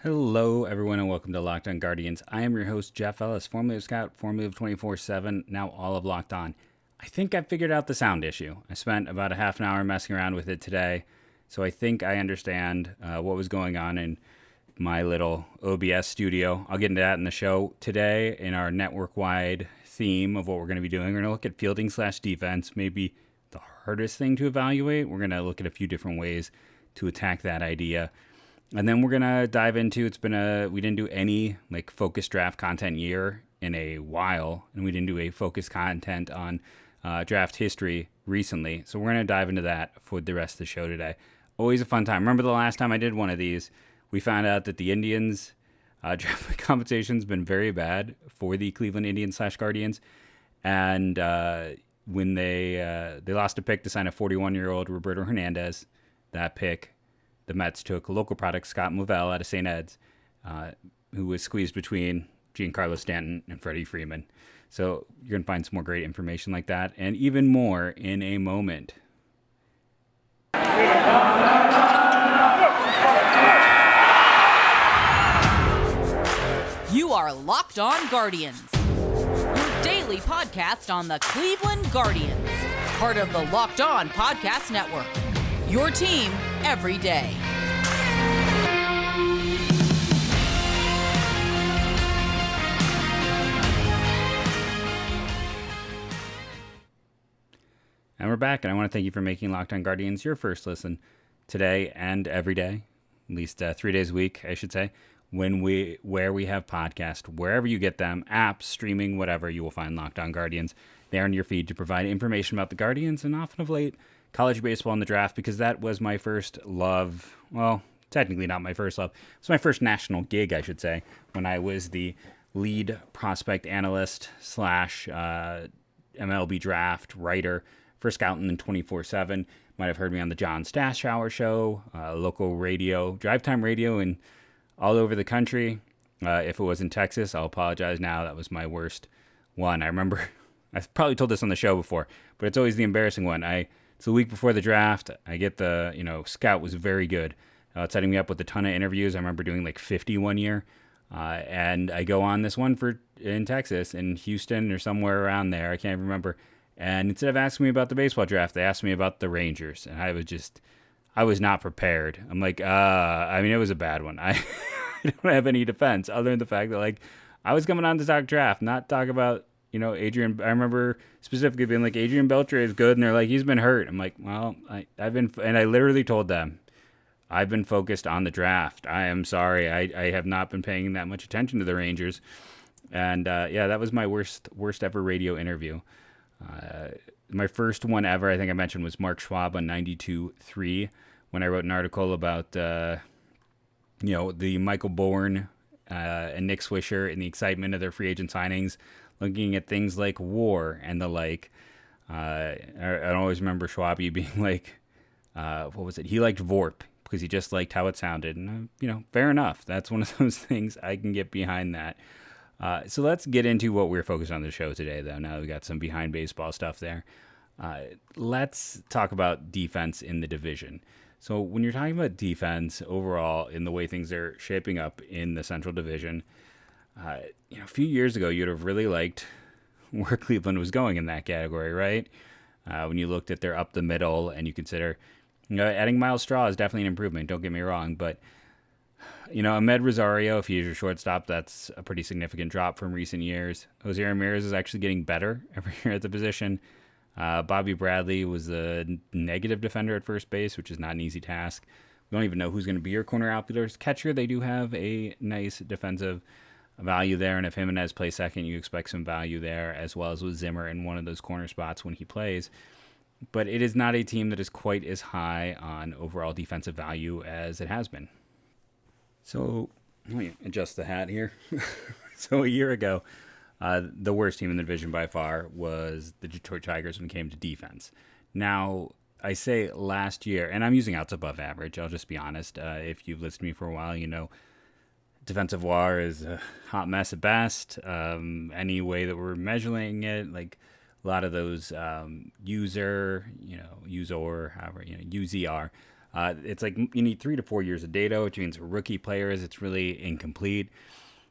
Hello, everyone, and welcome to Locked On Guardians. I am your host, Jeff Ellis, formerly of Scout, formerly of 24/7, now all of Locked On. I think I figured out the sound issue. I spent about a half an hour messing around with it today, so I think I understand what was going on in my little OBS studio. I'll get into that in the show today in our network-wide theme of what we're going to be doing. We're going to look at fielding/defense, maybe the hardest thing to evaluate. We're going to look at a few different ways to attack that idea. And then we're going to dive into, we didn't do any like focus draft content year in a while, and we didn't do a focus content on draft history recently. So we're going to dive into that for the rest of the show today. Always a fun time. Remember the last time I did one of these, we found out that the Indians draft compensation has been very bad for the Cleveland Indians/Guardians. And when they lost a pick to sign a 41-year-old Roberto Hernandez, that pick, the Mets took local product Scott Movell out of St. Ed's, who was squeezed between Giancarlo Stanton and Freddie Freeman. So you're going to find some more great information like that and even more in a moment. You are Locked On Guardians, your daily podcast on the Cleveland Guardians, part of the Locked On Podcast Network. Your team every day. And we're back, and I want to thank you for making Locked On Guardians your first listen today and every day, at least 3 days a week, I should say, where we have podcasts, wherever you get them, apps, streaming, whatever, you will find Locked On Guardians there in your feed to provide information about the Guardians and often of late, college baseball in the draft, because that was my first love. Well, technically not my first love. It was my first national gig, I should say, when I was the lead prospect analyst / MLB draft writer for Scouting in 24/7. Might have heard me on the John Stashower show, local radio, drive time radio, and all over the country. If it was in Texas, I'll apologize now. That was my worst one. I remember, I've probably told this on the show before, but it's always the embarrassing one. It's the week before the draft. I get Scout was very good. Setting me up with a ton of interviews. I remember doing like 50 one year. And I go on this one in Texas, in Houston or somewhere around there. I can't remember. And instead of asking me about the baseball draft, they asked me about the Rangers. And I was not prepared. I'm like, it was a bad one. I don't have any defense other than the fact that I was coming on to talk draft, not talk about, Adrian. I remember specifically being like, Adrian Beltre is good. And they're like, he's been hurt. I'm like, well, and I literally told them, I've been focused on the draft. I am sorry. I have not been paying that much attention to the Rangers. And that was my worst ever radio interview. My first one ever, I think I mentioned, was Mark Schwab on 92.3 when I wrote an article about, the Michael Bourne and Nick Swisher and the excitement of their free agent signings, looking at things like WAR and the like. I always remember Schwabi being like, what was it? He liked VORP because he just liked how it sounded. And, fair enough. That's one of those things I can get behind that. So let's get into what we're focused on the show today, though. Now we got some behind baseball stuff there. Let's talk about defense in the division. So when you're talking about defense overall in the way things are shaping up in the Central Division, a few years ago, you'd have really liked where Cleveland was going in that category, right? When you looked at their up the middle and you consider, adding Miles Straw is definitely an improvement. Don't get me wrong, but Ahmed Rosario, if he's your shortstop, that's a pretty significant drop from recent years. Jose Ramirez is actually getting better every year at the position. Bobby Bradley was a negative defender at first base, which is not an easy task. We don't even know who's going to be your corner outfielders. Catcher, they do have a nice defensive value there, and if Jimenez plays second, you expect some value there, as well as with Zimmer in one of those corner spots when he plays. But it is not a team that is quite as high on overall defensive value as it has been. So let me adjust the hat here. So a year ago, the worst team in the division by far was the Detroit Tigers when it came to defense. Now, I say last year, and I'm using outs above average, I'll just be honest. If you've listened to me for a while, defensive WAR is a hot mess at best. Any way that we're measuring it, like a lot of those UZR, UZR, UZR It's like you need 3 to 4 years of data, which means rookie players, it's really incomplete.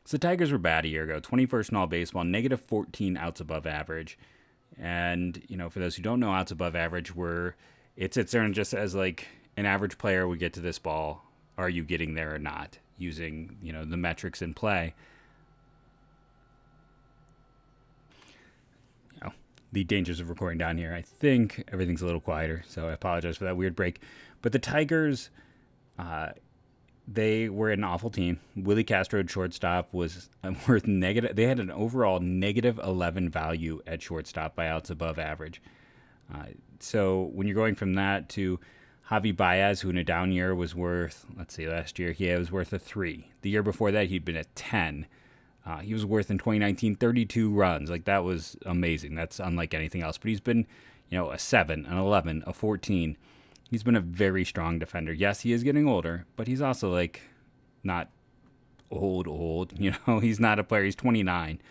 So the Tigers were bad a year ago, 21st in all baseball, negative 14 outs above average. And, for those who don't know, outs above average it sits there and just says, like, an average player would get to this ball. Are you getting there or not? Using, the metrics in play. The dangers of recording down here. I think everything's a little quieter, so I apologize for that weird break. But the Tigers, they were an awful team. Willie Castro at shortstop was worth negative. They had an overall negative 11 value at shortstop by outs above average. So when you're going from that to Javi Baez, who in a down year was worth, last year he was worth a 3. The year before that, he'd been a 10. He was worth in 2019 32 runs. Like, that was amazing. That's unlike anything else. But he's been, a 7, an 11, a 14. He's been a very strong defender. Yes, he is getting older, but he's also, like, not old. He's not a player. He's 29.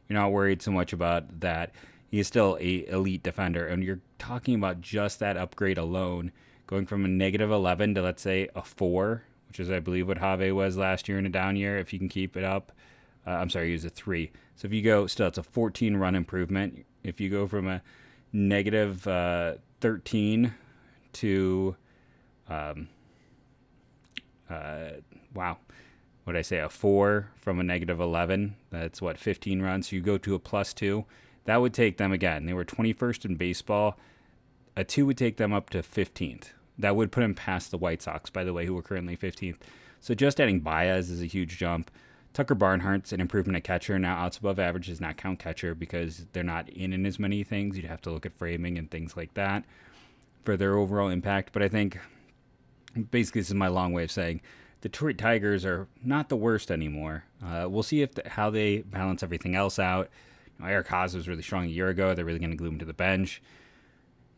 You're not worried so much about that. He is still a elite defender. And you're talking about just that upgrade alone, going from a negative 11 to, let's say, a 4, which is, I believe, what Javi was last year in a down year, if you can keep it up. He was a 3. So if you go, still, it's a 14-run improvement. If you go from a negative 13 to, what did I say, a 4 from a negative 11, that's 15 runs. So you go to a +2. That would take them, again, they were 21st in baseball. A 2 would take them up to 15th. That would put them past the White Sox, by the way, who were currently 15th. So just adding Baez is a huge jump. Tucker Barnhart's an improvement at catcher. Now, outs above average does not count catcher because they're not in as many things. You'd have to look at framing and things like that for their overall impact. But I think, basically, this is my long way of saying, the Detroit Tigers are not the worst anymore. We'll see how they balance everything else out. Eric Haas was really strong a year ago. They're really going to glue him to the bench.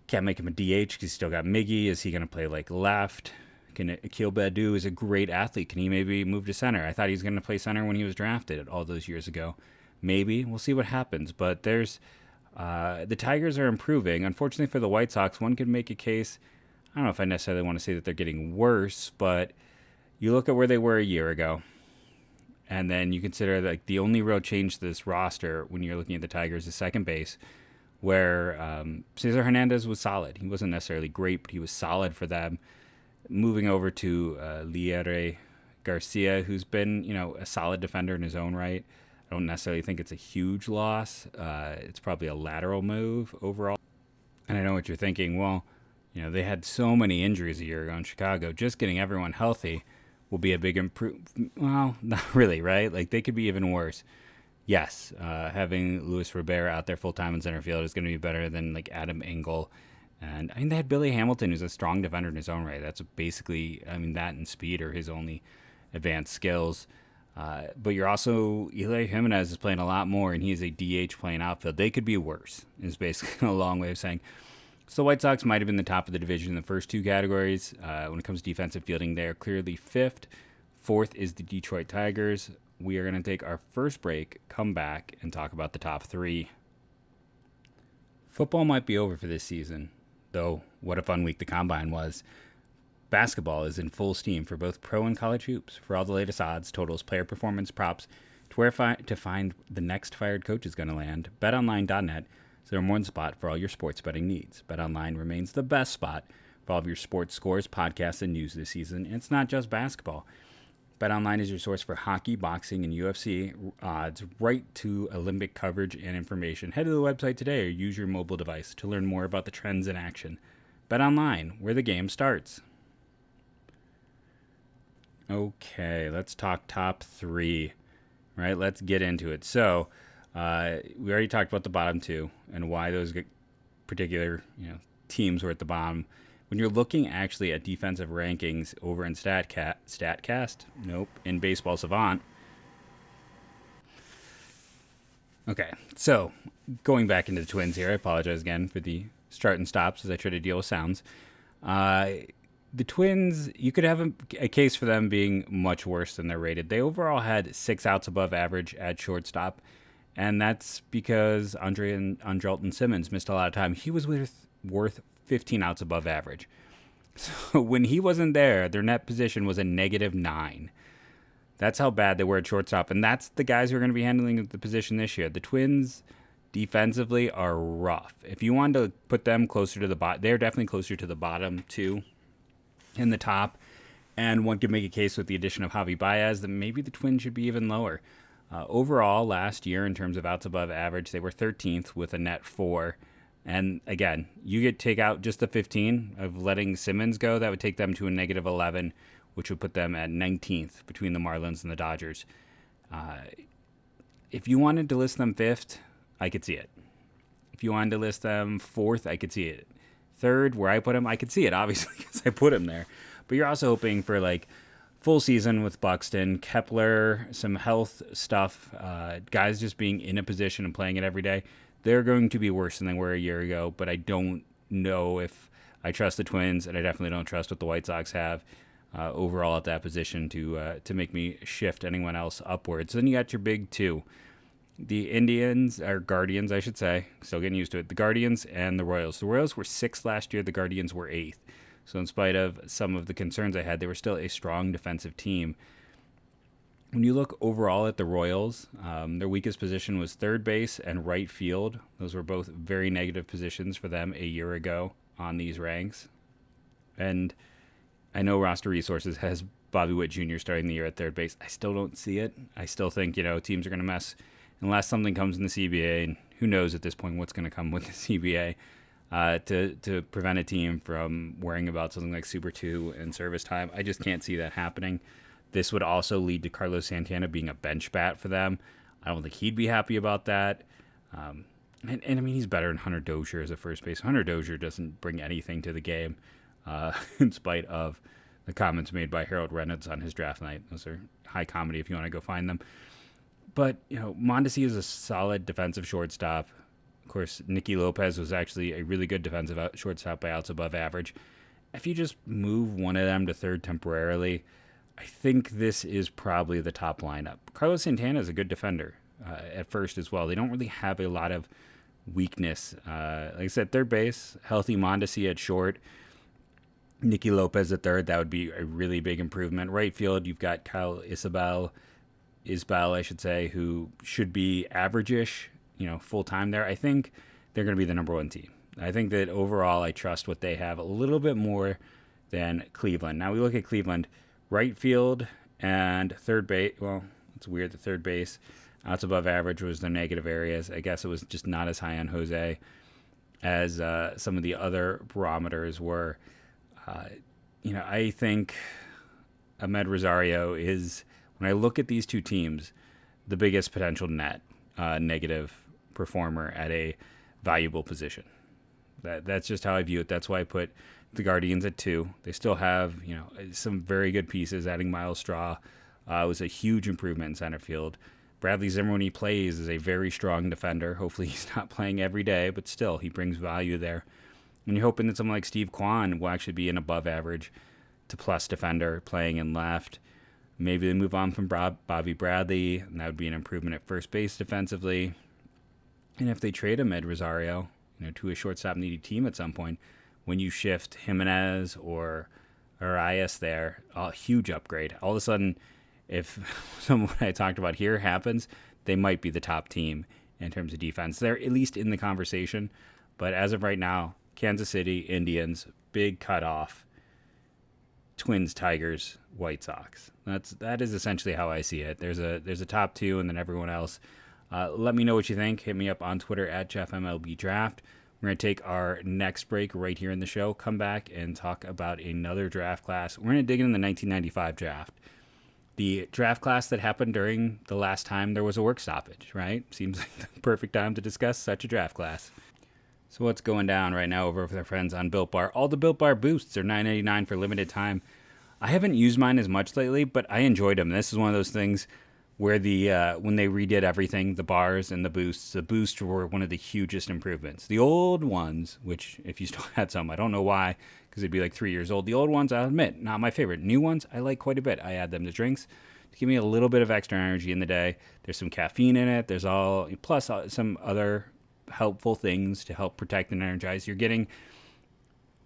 Can't make him a DH because he's still got Miggy. Is he going to play like left? Akil Baddoo is a great athlete. Can he maybe move to center? I thought he was going to play center when he was drafted all those years ago. Maybe. We'll see what happens. But the Tigers are improving. Unfortunately for the White Sox, one could make a case. I don't know if I necessarily want to say that they're getting worse, but you look at where they were a year ago, and then you consider that the only real change to this roster when you're looking at the Tigers is second base, where Cesar Hernandez was solid. He wasn't necessarily great, but he was solid for them. Moving over to Lierre Garcia, who's been, a solid defender in his own right. I don't necessarily think it's a huge loss. It's probably a lateral move overall. And I know what you're thinking. Well, they had so many injuries a year ago in Chicago. Just getting everyone healthy will be a big improvement. Well, not really, right? Like, they could be even worse. Yes, having Luis Rivera out there full-time in center field is going to be better than, like, Adam Engel. And they had Billy Hamilton, who's a strong defender in his own right. That's basically, that and speed are his only advanced skills. But you're also, Eli Jimenez is playing a lot more, and he's a DH playing outfield. They could be worse, is basically a long way of saying. So the White Sox might have been the top of the division in the first two categories. When it comes to defensive fielding, they're clearly 5th. 4th is the Detroit Tigers. We are going to take our first break, come back, and talk about the top 3. Football might be over for this season. Though, what a fun week the Combine was. Basketball is in full steam for both pro and college hoops. For all the latest odds, totals, player performance, props, to find the next fired coach is going to land, BetOnline.net is the number one spot for all your sports betting needs. BetOnline remains the best spot for all of your sports scores, podcasts, and news this season. And it's not just basketball. BetOnline is your source for hockey, boxing, and UFC odds, right to Olympic coverage and information. Head to the website today or use your mobile device to learn more about the trends in action. BetOnline, where the game starts. Okay, let's talk top 3. Right, let's get into it. So, we already talked about the bottom 2 and why those particular teams were at the bottom. When you're looking actually at defensive rankings over in StatCast, nope, in Baseball Savant. Okay, so going back into the Twins here, I apologize again for the start and stops as I try to deal with sounds. The Twins, you could have a case for them being much worse than they're rated. They overall had 6 outs above average at shortstop, and that's because Andrelton Simmons missed a lot of time. He was worth 15 outs above average. So when he wasn't there, their net position was a -9. That's how bad they were at shortstop. And that's the guys who are going to be handling the position this year. The Twins defensively are rough. If you wanted to put them closer to the bottom, they're definitely closer to the bottom two in the top. And one could make a case with the addition of Javi Baez that maybe the Twins should be even lower. Overall, last year, in terms of outs above average, they were 13th with a net 4. And again, you take out just the 15 of letting Simmons go, that would take them to a -11, which would put them at 19th between the Marlins and the Dodgers. If you wanted to list them 5th, I could see it. If you wanted to list them 4th, I could see it. 3rd, where I put them, I could see it, obviously, because I put them there. But you're also hoping for, like, full season with Buxton, Kepler, some health stuff, guys just being in a position and playing it every day. They're going to be worse than they were a year ago, but I don't know if I trust the Twins, and I definitely don't trust what the White Sox have overall at that position to make me shift anyone else upwards. Then you got your big two. The Indians, or Guardians, I should say, still getting used to it. The Guardians and the Royals. The Royals were 6th last year. The Guardians were 8th. So in spite of some of the concerns I had, they were still a strong defensive team. When you look overall at the Royals, their weakest position was third base and right field. Those were both very negative positions for them a year ago on these ranks. And I know Roster Resources has Bobby Witt Jr. starting the year at third base. I still don't see it. I still think, teams are going to mess unless something comes in the CBA, and who knows at this point what's going to come with the CBA, to prevent a team from worrying about something like Super 2 and service time. I just can't see that happening. This would also lead to Carlos Santana being a bench bat for them. I don't think he'd be happy about that. And I mean, he's better than Hunter Dozier as a first base. Hunter Dozier doesn't bring anything to the game, in spite of the comments made by Harold Reynolds on his draft night. Those are high comedy if you want to go find them. But, Mondesi is a solid defensive shortstop. Of course, Nicky Lopez was actually a really good defensive shortstop by outs above average. If you just move one of them to third temporarily, I think this is probably the top lineup. Carlos Santana is a good defender at first as well. They don't really have a lot of weakness. Like I said, third base, healthy Mondesi at short, Nicky Lopez at third. That would be a really big improvement. Right field, you've got Kyle Isbel, I should say, who should be average-ish, full-time there. I think they're going to be the number one team. I think that overall I trust what they have a little bit more than Cleveland. Now we look at Cleveland, right field and third base. Well, it's weird, the third base, outs above average was their negative areas. I guess it was just not as high on Jose as some of the other barometers were. I think Ahmed Rosario is, when I look at these two teams, the biggest potential net negative performer at a valuable position. That's just how I view it. That's why I put the Guardians at 2. They still have, some very good pieces. Adding Miles Straw was a huge improvement in center field. Bradley Zimmer, when he plays, is a very strong defender. Hopefully he's not playing every day, but still, he brings value there. And you're hoping that someone like Steve Kwan will actually be an above average to plus defender playing in left. Maybe they move on from Bobby Bradley, and that would be an improvement at first base defensively. And if they trade Ahmed Rosario, to a shortstop-needy team at some point, when you shift Jimenez or Arias there, a huge upgrade. All of a sudden, if some of what I talked about here happens, they might be the top team in terms of defense. They're at least in the conversation. But as of right now, Kansas City, Indians, big cutoff. Twins, Tigers, White Sox. That is essentially how I see it. There's a top 2 and then everyone else. Let me know what you think. Hit me up on Twitter at JeffMLBDraft. We're going to take our next break right here in the show, come back and talk about another draft class. We're going to dig into the 1995 draft. The draft class that happened during the last time there was a work stoppage, right? Seems like the perfect time to discuss such a draft class. So what's going down right now over with our friends on Built Bar? All the Built Bar boosts are $9.99 for limited time. I haven't used mine as much lately, but I enjoyed them. This is one of those things where when they redid everything, the bars and the boosts were one of the hugest improvements. The old ones, which if you still had some, I don't know why, because they'd be like 3 years old. The old ones, I'll admit, not my favorite. New ones, I like quite a bit. I add them to drinks to give me a little bit of extra energy in the day. There's some caffeine in it. There's some other helpful things to help protect and energize. You're getting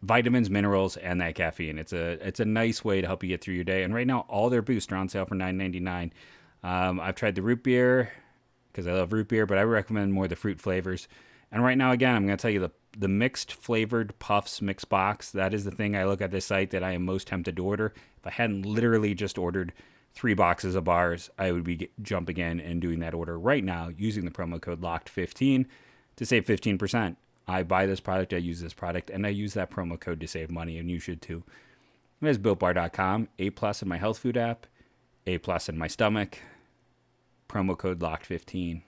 vitamins, minerals, and that caffeine. It's a nice way to help you get through your day. And right now, all their boosts are on sale for $9.99. I've tried the root beer because I love root beer, but I recommend more the fruit flavors. And right now, again, I'm going to tell you the mixed flavored puffs mix box. That is the thing I look at this site that I am most tempted to order. If I hadn't literally just ordered 3 boxes of bars, I would be jumping in and doing that order right now using the promo code LOCKED15 to save 15%. I buy this product, I use this product, and I use that promo code to save money, and you should too. It is BuiltBar.com, A+ in my health food app, A+ in my stomach, promo code LOCKED15.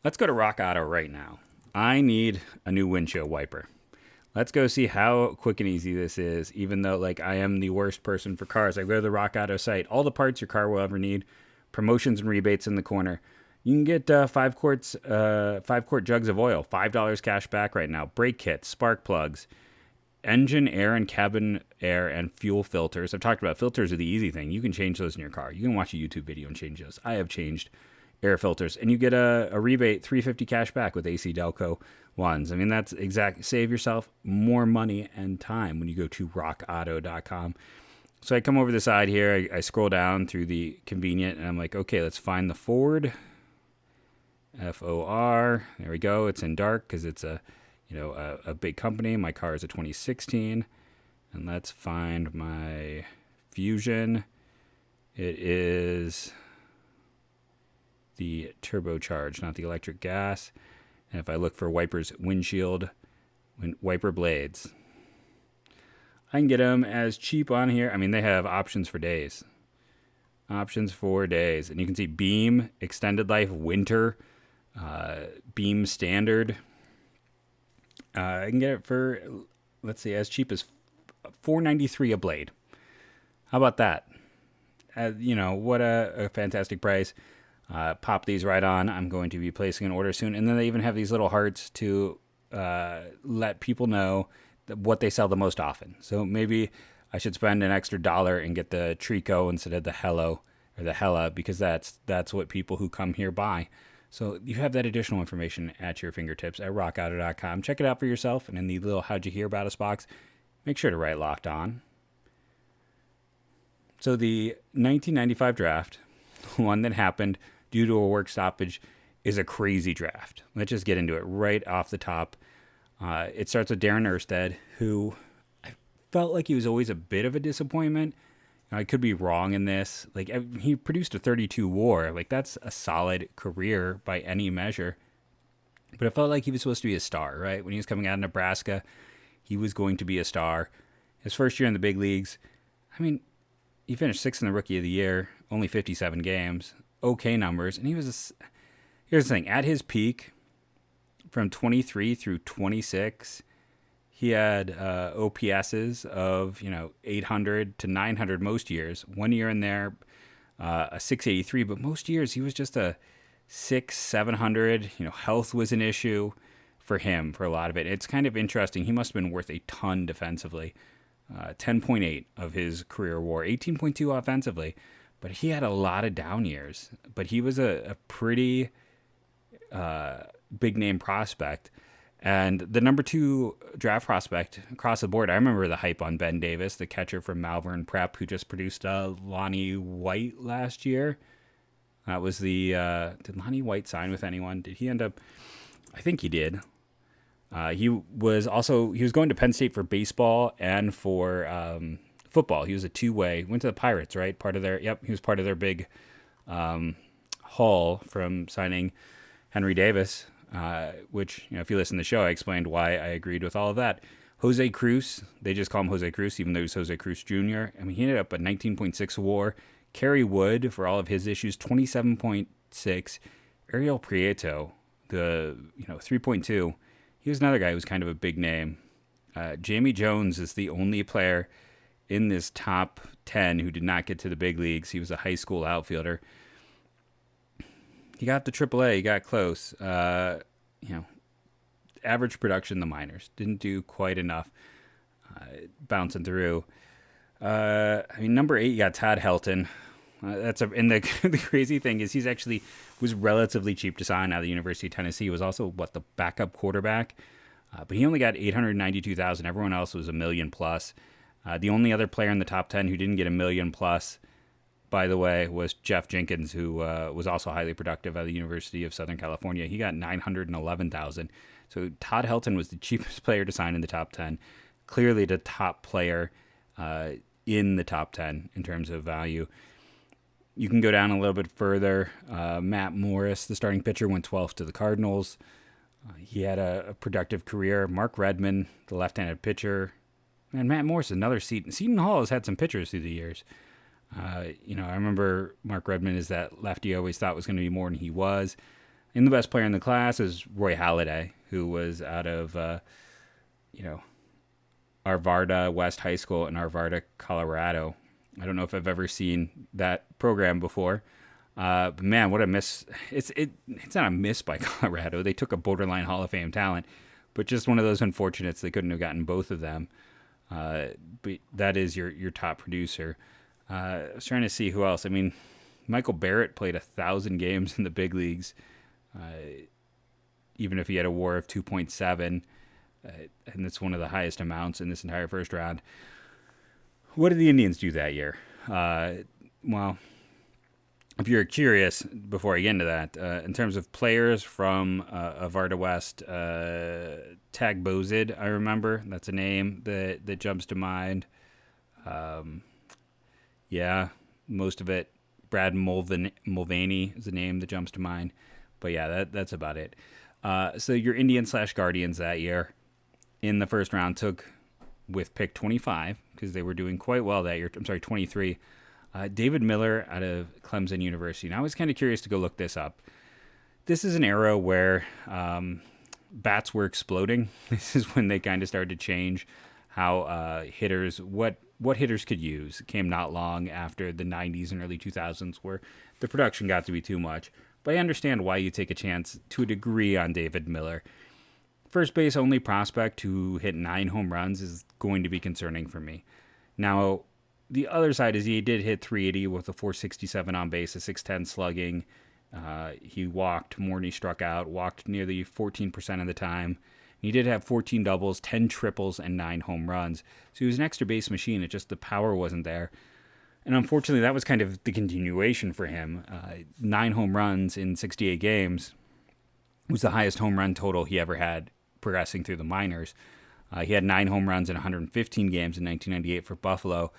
Let's go to Rock Auto right now. I need a new windshield wiper. Let's go see how quick and easy this is, even though I am the worst person for cars. I go to the Rock Auto site, all the parts your car will ever need, promotions and rebates in the corner. You can get 5-quart jugs of oil, $5 cash back right now. Brake kits, spark plugs, engine air and cabin air and fuel filters. I've talked about filters are the easy thing. You can change those in your car. You can watch a YouTube video and change those. I have changed air filters. And you get a rebate, $350 cash back with AC Delco ones. I mean, that's exact. Save yourself more money and time when you go to rockauto.com. So I come over the side here. I scroll down through the convenient, and I'm like, okay, let's find the Ford. FOR. There we go. It's in dark because it's a big company. My car is a 2016. And let's find my Fusion. It is the turbocharged, not the electric gas. And if I look for wipers, windshield, wiper blades, I can get them as cheap on here. I mean, they have options for days. And you can see beam, extended life, winter, beam standard. I can get it for, let's see, as cheap as $4.93 a blade. How about that? What a fantastic price. Pop these right on. I'm going to be placing an order soon. And then they even have these little hearts to let people know what they sell the most often. So maybe I should spend an extra $1 and get the Trico instead of the Hello or the Hella, because that's what people who come here buy. So you have that additional information at your fingertips at rockauto.com. Check it out for yourself. And in the little How'd You Hear About Us box, make sure to write Locked On. So the 1995 draft, one that happened due to a work stoppage, is a crazy draft. Let's just get into it right off the top. It starts with Darren Erstad, who I felt like he was always a bit of a disappointment. I could be wrong in this. He produced a 32 WAR. That's a solid career by any measure. But it felt like he was supposed to be a star, right? When he was coming out of Nebraska, he was going to be a star. His first year in the big leagues, I mean, he finished 6th in the Rookie of the Year, only 57 games, okay numbers. And here's the thing, at his peak, from 23 through 26, he had OPSs of 800 to 900 most years. 1 year in there, a 683, but most years he was just a 700. Health was an issue for him for a lot of it. It's kind of interesting. He must have been worth a ton defensively. 10.8 of his career WAR, 18.2 offensively, but he had a lot of down years. But he was a pretty big name prospect. And the number 2 draft prospect across the board, I remember the hype on Ben Davis, the catcher from Malvern Prep, who just produced Lonnie White last year. That was did Lonnie White sign with anyone? Did he end up? I think he did. He was going to Penn State for baseball and for football. He was a two-way. Went to the Pirates, right? He was part of their big haul from signing Henry Davis. Which, if you listen to the show, I explained why I agreed with all of that. Jose Cruz, they just call him Jose Cruz, even though he's Jose Cruz Jr. I mean, he ended up at 19.6 WAR. Kerry Wood, for all of his issues, 27.6. Ariel Prieto, the 3.2. He was another guy who was kind of a big name. Jamie Jones is the only player in this top 10 who did not get to the big leagues. He was a high school outfielder. He got to AAA. He got close. Average production in the minors. Didn't do quite enough bouncing through. Number 8, you got Todd Helton. And the crazy thing is he's actually was relatively cheap to sign out of the University of Tennessee. He was also, the backup quarterback But he only got 892,000. Everyone else was a million plus. The only other player in the top 10 who didn't get a million plus, by the way, was Jeff Jenkins, who was also highly productive at the University of Southern California. He got 911,000. So Todd Helton was the cheapest player to sign in the top 10. Clearly the top player in the top 10 in terms of value. You can go down a little bit further. Matt Morris, the starting pitcher, went 12th to the Cardinals. He had a productive career. Mark Redman, the left-handed pitcher. And Matt Morris, another Seton. Seton Hall has had some pitchers through the years. I remember Mark Redman is that lefty I always thought was going to be more than he was. And the best player in the class is Roy Halladay, who was out of, Arvada West High School in Arvada, Colorado. I don't know if I've ever seen that program before. But man, what a miss. It's not a miss by Colorado. They took a borderline Hall of Fame talent, but just one of those unfortunates. They couldn't have gotten both of them. But that is your top producer. I was trying to see who else. I mean, Michael Barrett played 1,000 games in the big leagues, even if he had a WAR of 2.7, and that's one of the highest amounts in this entire first round. What did the Indians do that year? Well, if you're curious, before I get into that, in terms of players from Arvada West, Tag Bozid, I remember. That's a name that jumps to mind. Yeah, most of it. Brad Mulvaney is the name that jumps to mind. But yeah, that's about it. So your Indians/Guardians that year in the first round took, with pick 25, because they were doing quite well that year. I'm sorry, 23. David Miller out of Clemson University. Now I was kind of curious to go look this up. This is an era where bats were exploding. This is when they kind of started to change how hitters, what hitters could use. It came not long after the 90s and early 2000s where the production got to be too much. But I understand why you take a chance to a degree on David Miller. First base only prospect who hit 9 home runs is going to be concerning for me. Now, the other side is he did hit 380 with a 467 on base, a 610 slugging. He walked more than he struck out, walked nearly 14% of the time. He did have 14 doubles, 10 triples, and 9 home runs. So he was an extra base machine. It just the power wasn't there. And unfortunately, that was kind of the continuation for him. 9 home runs in 68 games was the highest home run total he ever had progressing through the minors. He had 9 home runs in 115 games in 1998 for Buffalo.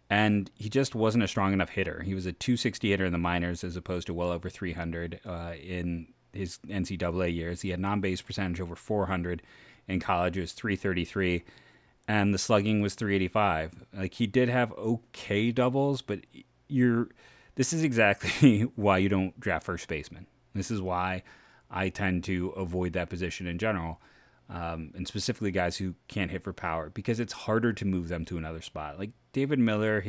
And he just wasn't a strong enough hitter. He was a 260 hitter in the minors as opposed to well over 300 in his NCAA years. He had non-base percentage over 400. In college, it was 333. And the slugging was 385. Like, he did have okay doubles, but this is exactly why you don't draft first baseman. This is why I tend to avoid that position in general. And specifically guys who can't hit for power, because it's harder to move them to another spot. Like David Miller,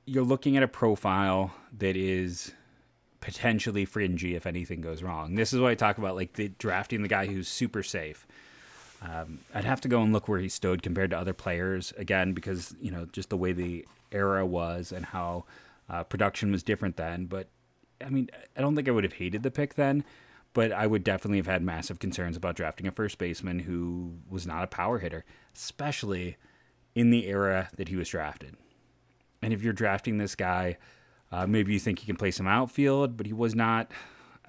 you're looking at a profile that is potentially fringy if anything goes wrong. This is why I talk about like drafting the guy who's super safe. I'd have to go and look where he stood compared to other players again, because just the way the era was and how production was different then. But I mean, I don't think I would have hated the pick then. But I would definitely have had massive concerns about drafting a first baseman who was not a power hitter, especially in the era that he was drafted. And if you're drafting this guy, maybe you think he can play some outfield, but he was not,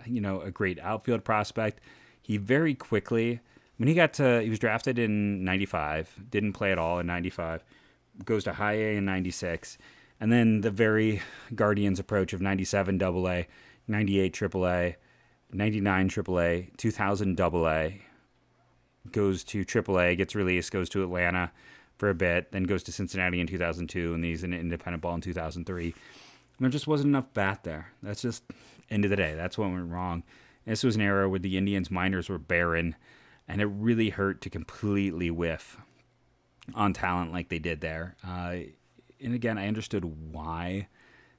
a great outfield prospect. He very quickly, when he was drafted in 95, didn't play at all in 95, goes to high A in 96, and then the very Guardians approach of 97 AA, 98 AAA, 99 AAA, 2000 AA, goes to AAA, gets released, goes to Atlanta for a bit, then goes to Cincinnati in 2002, and he's an independent ball in 2003. And there just wasn't enough bat there. That's just, end of the day, that's what went wrong. This was an era where the Indians minors were barren, and it really hurt to completely whiff on talent like they did there. And again, I understood why.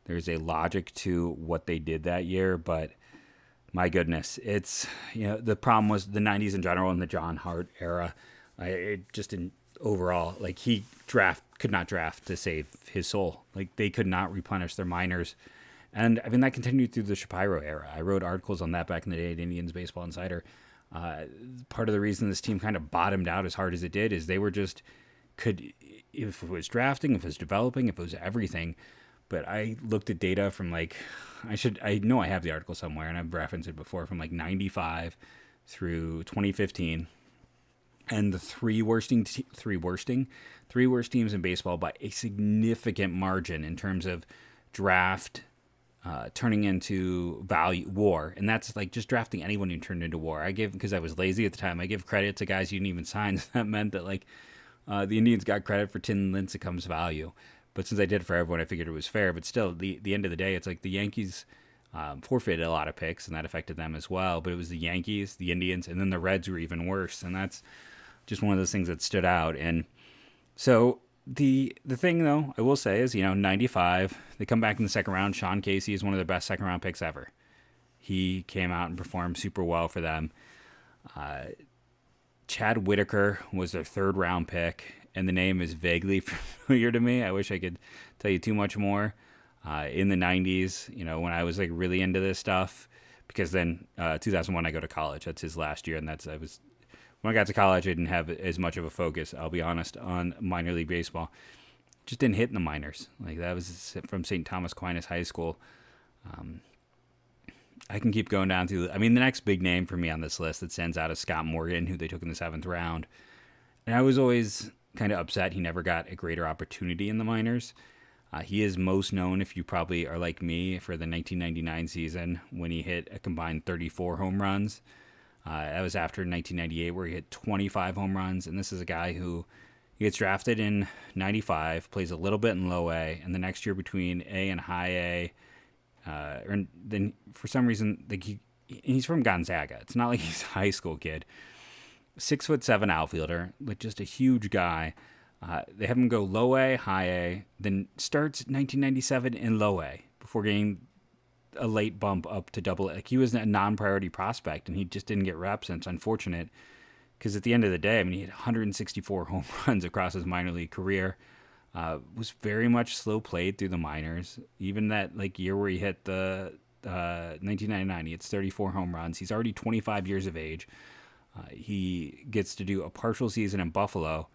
There's a logic to what they did that year, but my goodness, it's, the problem was the 90s in general and the John Hart era. Overall, like he could not draft to save his soul. Like they could not replenish their minors. And I mean, that continued through the Shapiro era. I wrote articles on that back in the day at Indians Baseball Insider. Part of the reason this team kind of bottomed out as hard as it did is they were just if it was drafting, if it was developing, if it was everything. But I looked at data from I know I have the article somewhere and I've referenced it before, from 95 through 2015. And the three worst teams in baseball by a significant margin in terms of draft turning into value war. And that's just drafting anyone who turned into war. Because I was lazy at the time, I give credit to guys you didn't even sign. So that meant that the Indians got credit for Tim Lincecum's value. But since I did it for everyone, I figured it was fair. But still, the end of the day, it's the Yankees forfeited a lot of picks, and that affected them as well. But it was the Yankees, the Indians, and then the Reds were even worse. And that's just one of those things that stood out. And so the thing, though, I will say is, 95, they come back in the second round. Sean Casey is one of their best second-round picks ever. He came out and performed super well for them. Chad Whitaker was their third-round pick, and the name is vaguely familiar to me. I wish I could tell you too much more. In the 90s, when I was really into this stuff, because then 2001 I go to college. That's his last year, and when I got to college, I didn't have as much of a focus, I'll be honest, on minor league baseball. Just didn't hit in the minors. That was from St. Thomas Aquinas High School. I can keep going down to, the next big name for me on this list that stands out is Scott Morgan, who they took in the 7th round. And I was always kind of upset he never got a greater opportunity in the minors. He is most known, if you probably are like me, for the 1999 season when he hit a combined 34 home runs. That was after 1998, where he hit 25 home runs. And this is a guy who he gets drafted in 95, plays a little bit in low A, and the next year between A and high A, and then for some reason, he's from Gonzaga. It's not like he's a high school kid. 6'7" outfielder, just a huge guy. They have him go low A, high A, then starts 1997 in low A before getting a late bump up to double A. He was a non-priority prospect, and he just didn't get reps, and it's unfortunate because at the end of the day, he had 164 home runs across his minor league career. Was very much slow played through the minors. Even that year where he hit the 1999, he hits 34 home runs. He's already 25 years of age. He gets to do a partial season in Buffalo,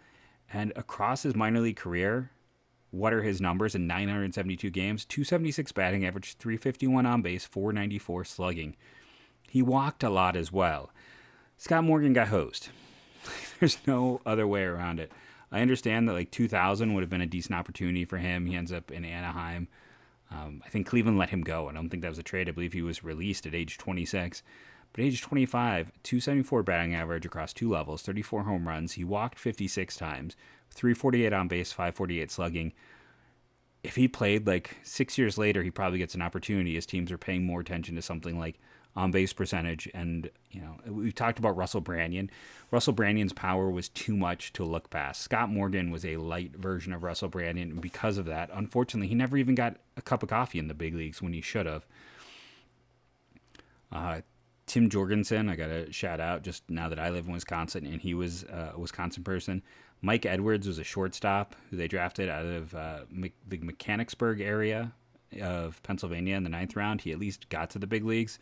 and across his minor league career, what are his numbers in 972 games? 276 batting average, 351 on base, 494 slugging. He walked a lot as well. Scott Morgan got hosed. There's no other way around it. I understand that 2000 would have been a decent opportunity for him. He ends up in Anaheim. I think Cleveland let him go. I don't think that was a trade. I believe he was released at age 26. But at age 25, 274 batting average across 2 levels, 34 home runs. He walked 56 times, 348 on base, 548 slugging. If he played 6 years later, he probably gets an opportunity as teams are paying more attention to something like on-base percentage. And, we've talked about Russell Branyan. Russell Branyan's power was too much to look past. Scott Morgan was a light version of Russell Branyan, and because of that, unfortunately, he never even got a cup of coffee in the big leagues when he should have. Tim Jorgensen, I got to shout out just now that I live in Wisconsin, and he was a Wisconsin person. Mike Edwards was a shortstop who they drafted out of the Mechanicsburg area of Pennsylvania in the 9th round. He at least got to the big leagues.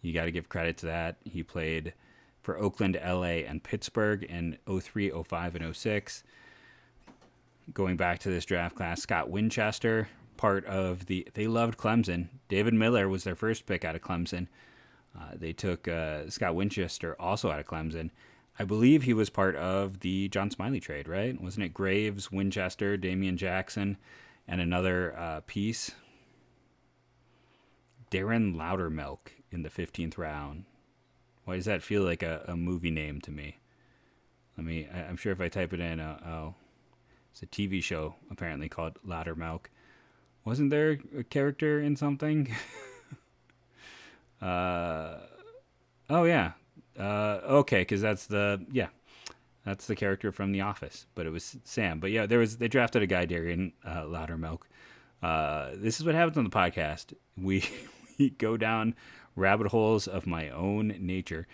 You got to give credit to that. He played for Oakland, LA, and Pittsburgh in 03, 05, and 06. Going back to this draft class, Scott Winchester, they loved Clemson. David Miller was their first pick out of Clemson. They took Scott Winchester also out of Clemson. I believe he was part of the John Smiley trade, right? Wasn't it Graves, Winchester, Damian Jackson, and another piece? Darren Loudermilk in the 15th round. Why does that feel like a movie name to me? I'm sure if I type it in, it's a TV show apparently called Loudermilk. Wasn't there a character in something? Oh yeah. Okay, because that's the character from The Office, but it was Sam. But yeah, they drafted a guy, Darren Loudermilk. This is what happens on the podcast. We go down rabbit holes of my own nature.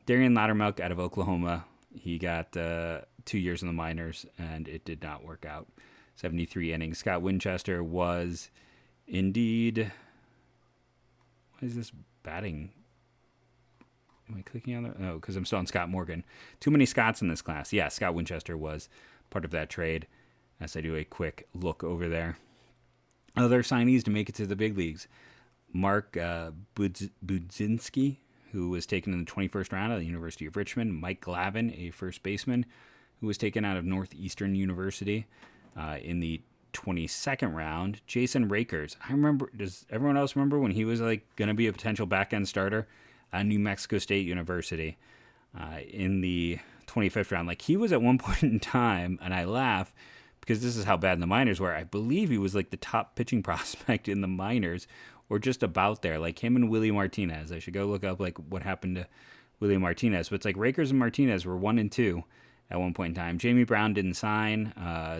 Darren Loudermilk out of Oklahoma. He got 2 years in the minors, and it did not work out. 73 innings. Scott Winchester was indeed. What is this batting? Am I clicking on that? No, because I'm still on Scott Morgan. Too many Scotts in this class. Yeah, Scott Winchester was part of that trade. As I do a quick look over there. Other signees to make it to the big leagues. Mark Budzinski, who was taken in the 21st round out of the University of Richmond. Mike Glavin, a first baseman, who was taken out of Northeastern University in the 22nd round. Jason Rakers. I remember, does everyone else remember when he was like going to be a potential back-end starter at New Mexico State University in the 25th round? Like, he was at one point in time, and I laugh because this is how bad the minors were. I believe he was like the top pitching prospect in the minors, or just about there, like him and Willie Martinez. I should go look up like what happened to Willie Martinez. But it's like Rakers and Martinez were 1 and 2 at one point in time. Jamie Brown didn't sign,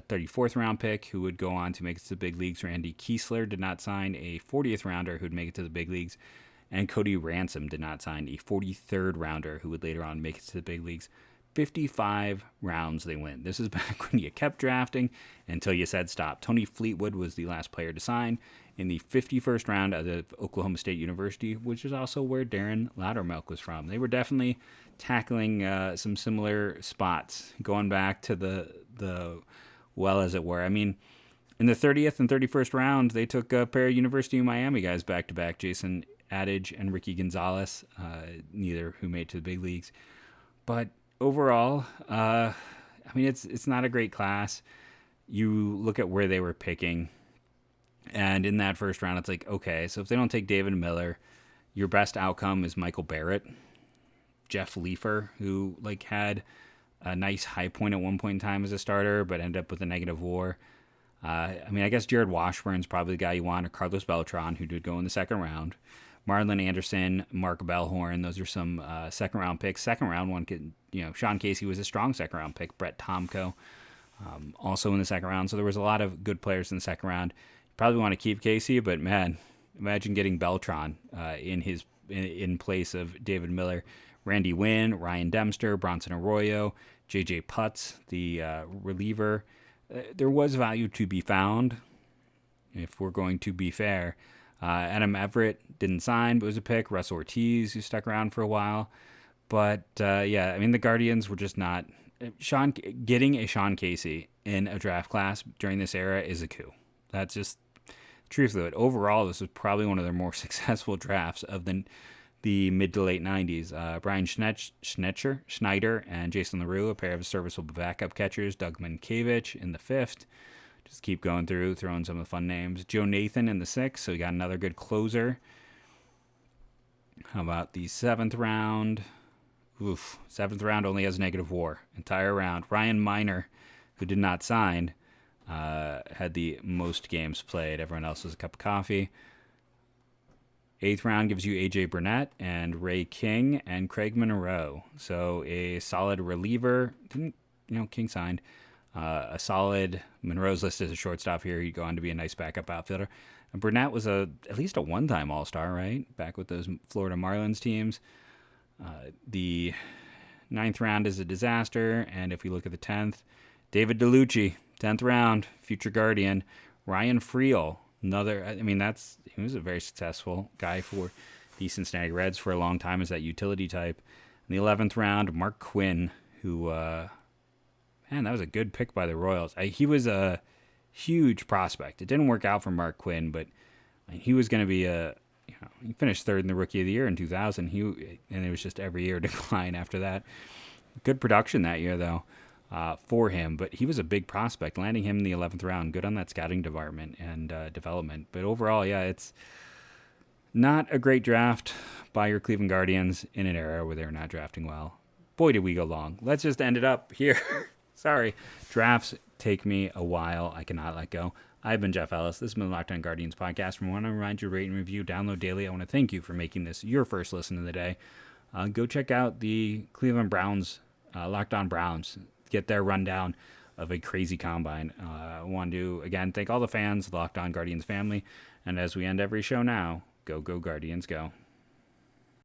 34th round pick who would go on to make it to the big leagues. Randy Kiesler did not sign, a 40th rounder who would make it to the big leagues. And Cody Ransom did not sign, a 43rd rounder who would later on make it to the big leagues. 55 rounds they went. This is back when you kept drafting until you said stop. Tony Fleetwood was the last player to sign in the 51st round out of Oklahoma State University, which is also where Darren Loudermilk was from. They were definitely tackling some similar spots, going back to the well, as it were. I mean, in the 30th and 31st round, they took a pair of University of Miami guys back-to-back, Jason Adage and Ricky Gonzalez, neither who made to the big leagues. But overall, I mean, it's not a great class. You look at where they were picking, and in that first round, it's like, okay, so if they don't take David Miller, your best outcome is Michael Barrett, Jeff Leafer, who like had a nice high point at one point in time as a starter, but ended up with a negative WAR. I mean, I guess Jared Washburn's probably the guy you want, or Carlos Beltran, who did go in the second round. Marlon Anderson, Mark Bellhorn, those are some second round picks. Second round one could, Sean Casey was a strong second round pick. Brett Tomko, also in the second round. So there was a lot of good players in the second round. You probably want to keep Casey, but man, imagine getting Beltran in place of David Miller. Randy Wynn, Ryan Dempster, Bronson Arroyo, J.J. Putz, the reliever. There was value to be found, if we're going to be fair. Adam Everett didn't sign, but was a pick. Russ Ortiz, who stuck around for a while. But, yeah, I mean, the Guardians were just not... Getting a Sean Casey in a draft class during this era is a coup. That's just the truth of it. Overall, this was probably one of their more successful drafts of the mid to late 90s. Brian Schneider and Jason LaRue, a pair of serviceable backup catchers. Doug Mankiewicz in the 5th. Just keep going through, throwing some of the fun names. Joe Nathan in the 6th, so we got another good closer. How about the 7th round? 7th round only has negative WAR. Entire round. Ryan Miner, who did not sign, had the most games played. Everyone else was a cup of coffee. 8th round gives you A.J. Burnett and Ray King and Craig Monroe. So a solid reliever. King signed. A solid... Monroe's listed as a shortstop here. He'd go on to be a nice backup outfielder. And Burnett was at least a one-time All-Star, right? Back with those Florida Marlins teams. The 9th round is a disaster. And if we look at the 10th, David DeLucci, 10th round, future Guardian. Ryan Friel, another... I mean, he was a very successful guy for the Cincinnati Reds for a long time as that utility type. In the 11th round, Mark Quinn, who... Man, that was a good pick by the Royals. He was a huge prospect. It didn't work out for Mark Quinn, but he was going to be he finished 3rd in the Rookie of the Year in 2000. And it was just every year decline after that. Good production that year, though, for him. But he was a big prospect, landing him in the 11th round. Good on that scouting department and development. But overall, yeah, it's not a great draft by your Cleveland Guardians in an era where they're not drafting well. Boy, did we go long. Let's just end it up here. Sorry. Drafts take me a while. I cannot let go. I've been Jeff Ellis. This has been the Locked On Guardians podcast. I want to remind you to rate and review, download daily. I want to thank you for making this your first listen of the day. Go check out the Cleveland Browns, Locked On Browns. Get their rundown of a crazy combine. I want to, again, thank all the fans, the Locked On Guardians family. And as we end every show now, go Guardians, go.